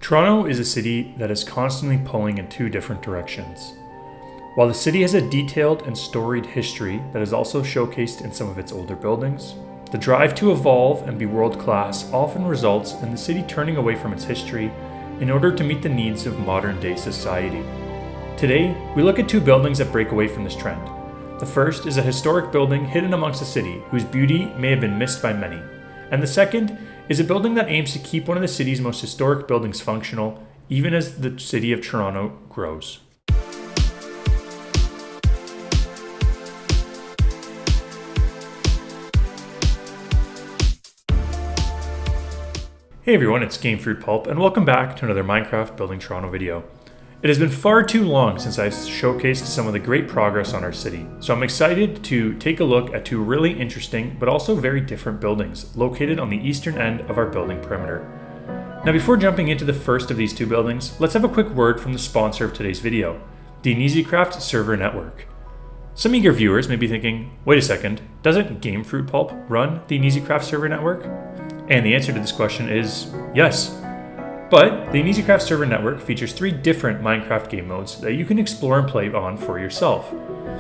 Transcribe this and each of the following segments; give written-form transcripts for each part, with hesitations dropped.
Toronto is a city that is constantly pulling in two different directions. While the city has a detailed and storied history that is also showcased in some of its older buildings, the drive to evolve and be world-class often results in the city turning away from its history in order to meet the needs of modern-day society. Today, we look at two buildings that break away from this trend. The first is a historic building hidden amongst the city whose beauty may have been missed by many, and the second is a building that aims to keep one of the city's most historic buildings functional, even as the city of Toronto grows. Hey everyone, it's Gamefruitpulp, and welcome back to another Minecraft Building Toronto video. It has been far too long since I've showcased some of the great progress on our city, so I'm excited to take a look at two really interesting but also very different buildings located on the eastern end of our building perimeter. Now before jumping into the first of these two buildings, let's have a quick word from the sponsor of today's video, the EasyCraft server network. Some eager viewers may be thinking, wait a second, doesn't Gamefruitpulp run the EasyCraft server network? And the answer to this question is yes. But the EasyCraft server network features three different Minecraft game modes that you can explore and play on for yourself.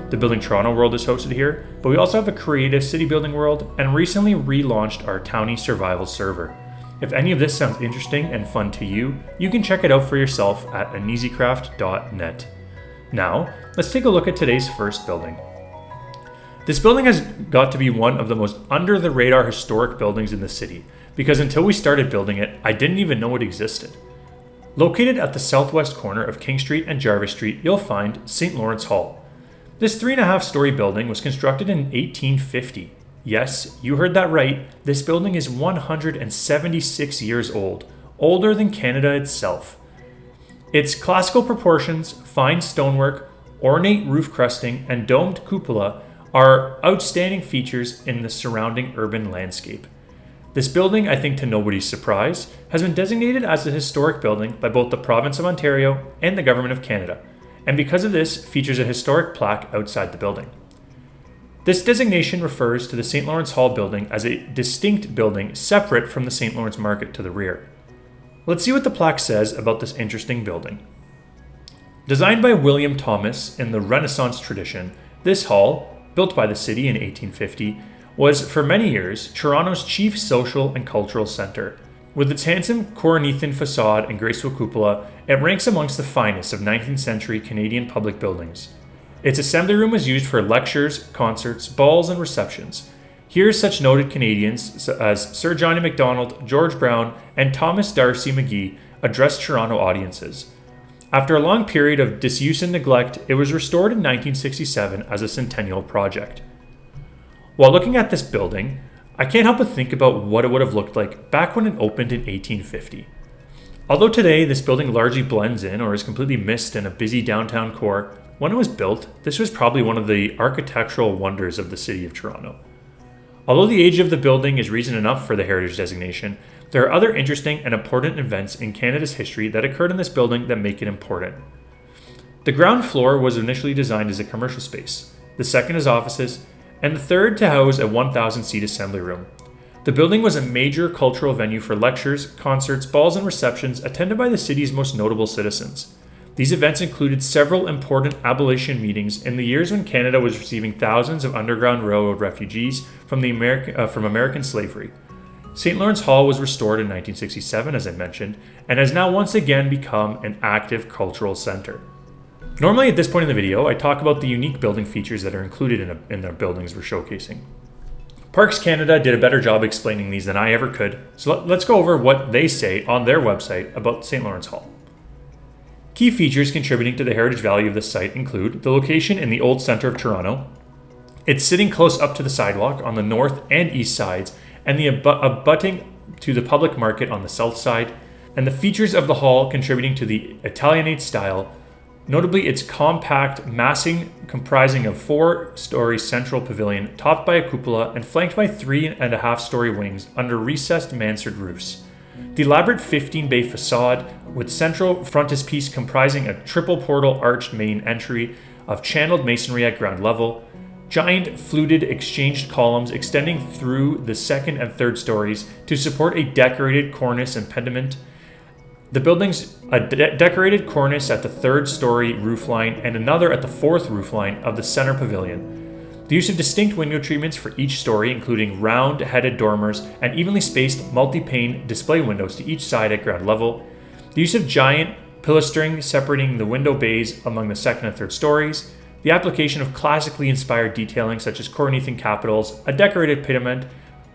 The Building Toronto world is hosted here, but we also have a creative city building world and recently relaunched our Townie survival server. If any of this sounds interesting and fun to you, you can check it out for yourself at easycraft.net. Now, let's take a look at today's first building. This building has got to be one of the most under the radar historic buildings in the city, because until we started building it, I didn't even know it existed. Located at the southwest corner of King Street and Jarvis Street, you'll find St. Lawrence Hall. This 3.5-story building was constructed in 1850. Yes, you heard that right, this building is 176 years old, older than Canada itself. Its classical proportions, fine stonework, ornate roof crusting, and domed cupola are outstanding features in the surrounding urban landscape. This building, I think to nobody's surprise, has been designated as a historic building by both the Province of Ontario and the Government of Canada, and because of this, features a historic plaque outside the building. This designation refers to the St. Lawrence Hall building as a distinct building separate from the St. Lawrence Market to the rear. Let's see what the plaque says about this interesting building. Designed by William Thomas in the Renaissance tradition, this hall, built by the city in 1850, was for many years Toronto's chief social and cultural centre. With its handsome Corinthian facade and graceful cupola, it ranks amongst the finest of 19th century Canadian public buildings. Its assembly room was used for lectures, concerts, balls, and receptions. Here such noted Canadians as Sir Johnny Macdonald, George Brown, and Thomas D'Arcy McGee addressed Toronto audiences. After a long period of disuse and neglect, it was restored in 1967 as a centennial project. While looking at this building, I can't help but think about what it would have looked like back when it opened in 1850. Although today this building largely blends in or is completely missed in a busy downtown core, when it was built, this was probably one of the architectural wonders of the city of Toronto. Although the age of the building is reason enough for the heritage designation, there are other interesting and important events in Canada's history that occurred in this building that make it important. The ground floor was initially designed as a commercial space, the second as offices, and the third to house a 1,000-seat assembly room. The building was a major cultural venue for lectures, concerts, balls, and receptions attended by the city's most notable citizens. These events included several important abolition meetings in the years when Canada was receiving thousands of Underground Railroad refugees from American slavery. St. Lawrence Hall was restored in 1967, as I mentioned, and has now once again become an active cultural centre. Normally at this point in the video, I talk about the unique building features that are included in the buildings we're showcasing. Parks Canada did a better job explaining these than I ever could, so let's go over what they say on their website about St. Lawrence Hall. Key features contributing to the heritage value of this site include the location in the old centre of Toronto, it's sitting close up to the sidewalk on the north and east sides, and the abutting to the public market on the south side, and the features of the hall contributing to the Italianate style, notably its compact massing comprising of 4-story central pavilion topped by a cupola and flanked by 3.5-story wings under recessed mansard roofs. The elaborate 15-bay facade with central frontispiece comprising a triple portal arched main entry of channeled masonry at ground level, giant fluted exchanged columns extending through the second and third stories to support a decorated cornice and pediment, The building's a decorated cornice at the 3rd story roofline and another at the 4th roofline of the center pavilion. The use of distinct window treatments for each story, including round-headed dormers and evenly spaced multi-pane display windows to each side at ground level. The use of giant pilastering separating the window bays among the 2nd and 3rd stories. The application of classically inspired detailing such as Corinthian capitals, a decorated pediment,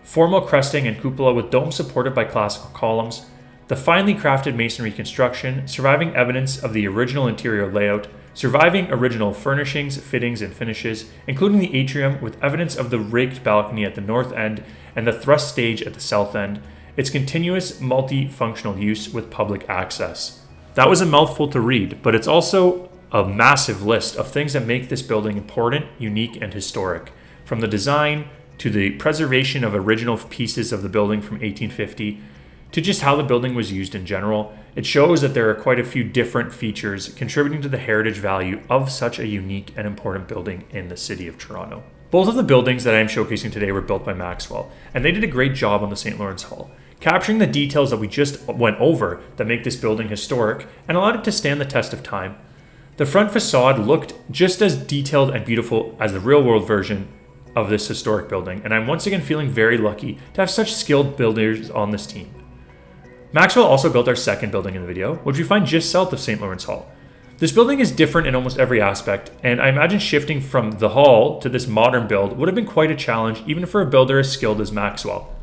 formal cresting and cupola with domes supported by classical columns. The finely crafted masonry construction, surviving evidence of the original interior layout, surviving original furnishings, fittings, and finishes, including the atrium with evidence of the raked balcony at the north end and the thrust stage at the south end, its continuous multifunctional use with public access. That was a mouthful to read, but it's also a massive list of things that make this building important, unique, and historic, from the design to the preservation of original pieces of the building from 1850, to just how the building was used in general. It shows that there are quite a few different features contributing to the heritage value of such a unique and important building in the city of Toronto. Both of the buildings that I am showcasing today were built by Maxwell, and they did a great job on the St. Lawrence Hall, capturing the details that we just went over that make this building historic and allowed it to stand the test of time. The front facade looked just as detailed and beautiful as the real-world version of this historic building, and I'm once again feeling very lucky to have such skilled builders on this team. Maxwell also built our second building in the video, which we find just south of St. Lawrence Hall. This building is different in almost every aspect, and I imagine shifting from the hall to this modern build would have been quite a challenge even for a builder as skilled as Maxwell.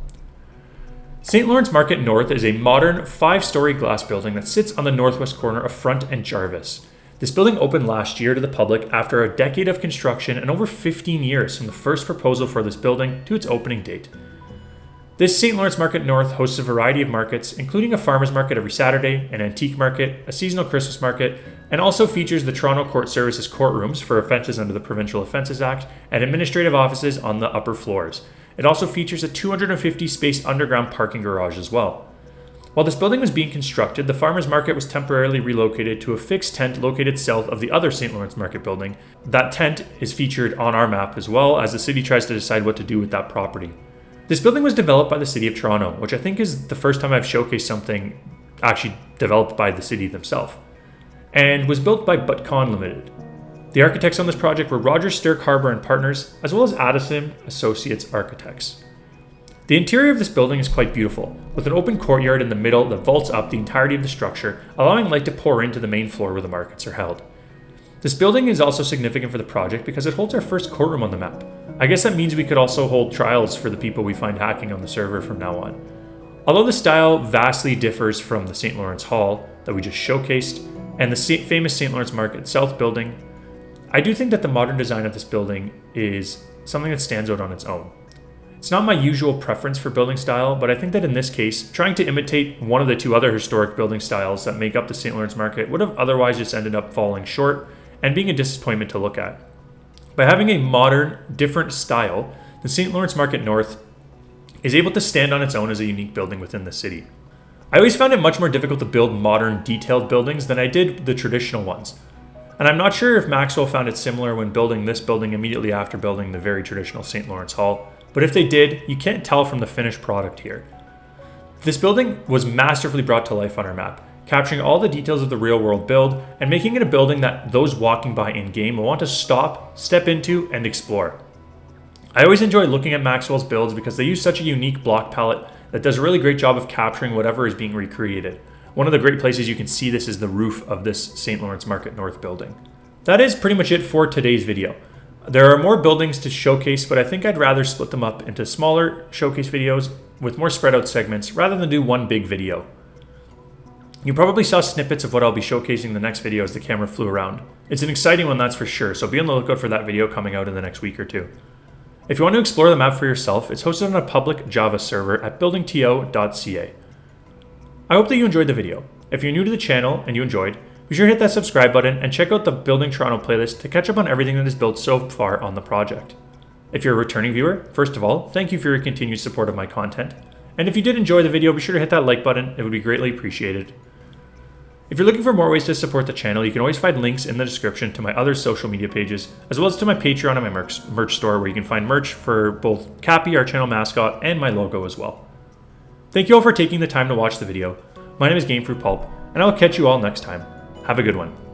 St. Lawrence Market North is a modern 5-story glass building that sits on the northwest corner of Front and Jarvis. This building opened last year to the public after a decade of construction and over 15 years from the first proposal for this building to its opening date. This St. Lawrence Market North hosts a variety of markets, including a farmers market every Saturday, an antique market, a seasonal Christmas market, and also features the Toronto Court Services courtrooms for offences under the Provincial Offences Act and administrative offices on the upper floors. It also features a 250-space underground parking garage as well. While this building was being constructed, the farmers market was temporarily relocated to a fixed tent located south of the other St. Lawrence Market building. That tent is featured on our map as well, as the city tries to decide what to do with that property. This building was developed by the City of Toronto, which I think is the first time I've showcased something actually developed by the city themselves, and was built by Butcon Limited. The architects on this project were Roger Stirk Harbour and Partners, as well as Addison Associates Architects. The interior of this building is quite beautiful, with an open courtyard in the middle that vaults up the entirety of the structure, allowing light to pour into the main floor where the markets are held. This building is also significant for the project because it holds our first courtroom on the map. I guess that means we could also hold trials for the people we find hacking on the server from now on. Although the style vastly differs from the St. Lawrence Hall that we just showcased and the famous St. Lawrence Market South building, I do think that the modern design of this building is something that stands out on its own. It's not my usual preference for building style, but I think that in this case, trying to imitate one of the 2 other historic building styles that make up the St. Lawrence Market would have otherwise just ended up falling short and being a disappointment to look at. By having a modern, different style, the St. Lawrence Market North is able to stand on its own as a unique building within the city. I always found it much more difficult to build modern, detailed buildings than I did the traditional ones. And I'm not sure if Maxwell found it similar when building this building immediately after building the very traditional St. Lawrence Hall, but if they did, you can't tell from the finished product here. This building was masterfully brought to life on our map, capturing all the details of the real-world build and making it a building that those walking by in-game will want to stop, step into, and explore. I always enjoy looking at Maxwell's builds because they use such a unique block palette that does a really great job of capturing whatever is being recreated. One of the great places you can see this is the roof of this St. Lawrence Market North building. That is pretty much it for today's video. There are more buildings to showcase, but I think I'd rather split them up into smaller showcase videos with more spread out segments rather than do one big video. You probably saw snippets of what I'll be showcasing in the next video as the camera flew around. It's an exciting one, that's for sure, so be on the lookout for that video coming out in the next week or 2. If you want to explore the map for yourself, it's hosted on a public Java server at BuildingTO.ca. I hope that you enjoyed the video. If you're new to the channel and you enjoyed, be sure to hit that subscribe button and check out the Building Toronto playlist to catch up on everything that is built so far on the project. If you're a returning viewer, first of all, thank you for your continued support of my content. And if you did enjoy the video, be sure to hit that like button, it would be greatly appreciated. If you're looking for more ways to support the channel, you can always find links in the description to my other social media pages, as well as to my Patreon and my merch store, where you can find merch for both Cappy, our channel mascot, and my logo as well. Thank you all for taking the time to watch the video. My name is Gamefruitpulp, and I'll catch you all next time. Have a good one.